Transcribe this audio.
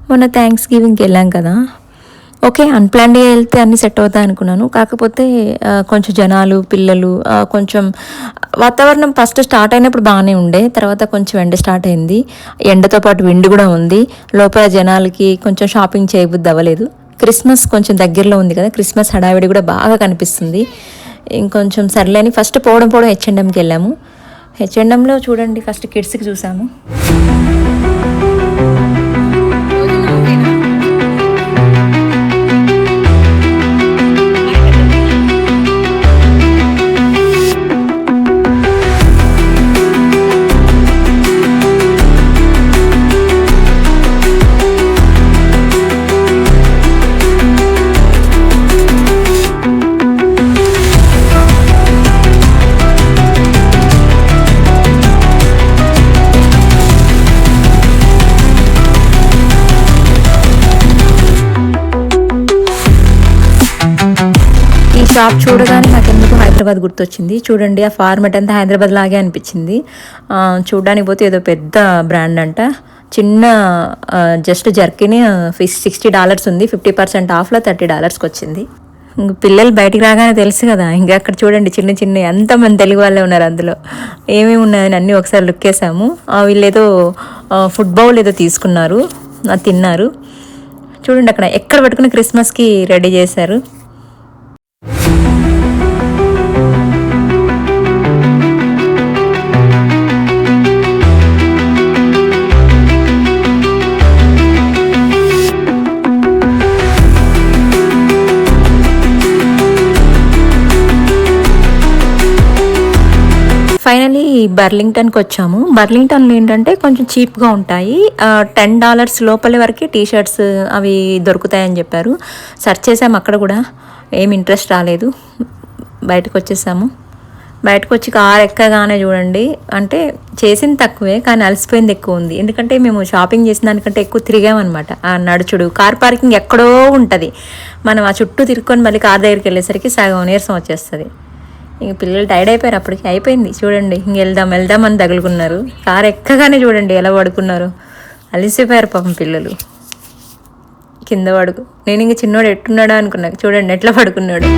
మొన్న థ్యాంక్స్ గివింగ్కి వెళ్ళాం కదా, ఓకే అన్‌ప్లాన్డ్‌గా వెళ్తే అన్నీ సెట్ అవుతాయి అనుకున్నాను. కాకపోతే కొంచెం జనాలు, పిల్లలు కొంచెం వాతావరణం ఫస్ట్ స్టార్ట్ అయినప్పుడు బాగానే ఉండే. తర్వాత కొంచెం ఎండ స్టార్ట్ అయింది. ఎండతో పాటు విండ్ కూడా ఉంది. లోపల జనాలకి కొంచెం షాపింగ్ చేయబుద్ధి అవ్వలేదు. క్రిస్మస్ కొంచెం దగ్గరలో ఉంది కదా, క్రిస్మస్ హడావిడి కూడా బాగా కనిపిస్తుంది. ఇంకొంచెం సర్లే అని ఫస్ట్ పోవడం హెచ్ఎండ్ఎంకి వెళ్ళాము. హెచ్ఎండ్ఎంలో చూడండి, ఫస్ట్ కిడ్స్కి చూసాము. షాప్ చూడగానే నాకు ఎందుకు హైదరాబాద్ గుర్తొచ్చింది. చూడండి, ఆ ఫార్మెట్ అంతా హైదరాబాద్ లాగే అనిపించింది. చూడడానికి పోతే ఏదో పెద్ద బ్రాండ్ అంట. చిన్న జస్ట్ జర్కిన్ $60 ఉంది. 50% ఆఫ్లో $30కి వచ్చింది. ఇంక పిల్లలు బయటికి రాగానే తెలుసు కదా, ఇంకా అక్కడ చూడండి చిన్న చిన్న ఎంతమంది తెలుగు వాళ్ళే ఉన్నారు. అందులో ఏమేమి ఉన్నాయని అన్నీ ఒకసారి లుక్ వేసాము. వీళ్ళు ఏదో ఫుడ్ బౌల్ ఏదో తీసుకున్నారు, తిన్నారు. చూడండి అక్కడ ఎక్కడ పట్టుకుని క్రిస్మస్కి రెడీ చేశారు. ఫైనలీ బర్లింగ్టన్కి వచ్చాము. బర్లింగ్టన్లో ఏంటంటే కొంచెం చీప్గా ఉంటాయి. $10 లోపల వరకు టీషర్ట్స్ అవి దొరుకుతాయని చెప్పారు. సెర్చ్ చేసాము, అక్కడ కూడా ఏం ఇంట్రెస్ట్ రాలేదు. బయటకు వచ్చేసాము. బయటకు వచ్చి కార్ ఎక్కగానే చూడండి, అంటే చేసింది తక్కువే కానీ అలసిపోయింది ఎక్కువ ఉంది. ఎందుకంటే మేము షాపింగ్ చేసిన దానికంటే ఎక్కువ తిరిగామన్నమాట. ఆ నడుచుడు, కార్ పార్కింగ్ ఎక్కడో ఉంటుంది. మనం ఆ చుట్టూ తిరుక్కొని మళ్ళీ కార్ దగ్గరికి వెళ్ళేసరికి సగం నీరసం వచ్చేస్తుంది. ఇంక పిల్లలు టైర్డ్ అయిపోయారు, అప్పటికి అయిపోయింది. చూడండి, ఇంక వెళ్దాం అని తగులుకున్నారు. కారు ఎక్కగానే చూడండి ఎలా పడుకున్నారు, అలిసిపోయారు పాపం పిల్లలు. కింద పడుకు, నేను ఇంక చిన్నోడు ఎట్టున్నాడా అనుకున్నా, చూడండి ఎట్లా పడుకున్నాడు.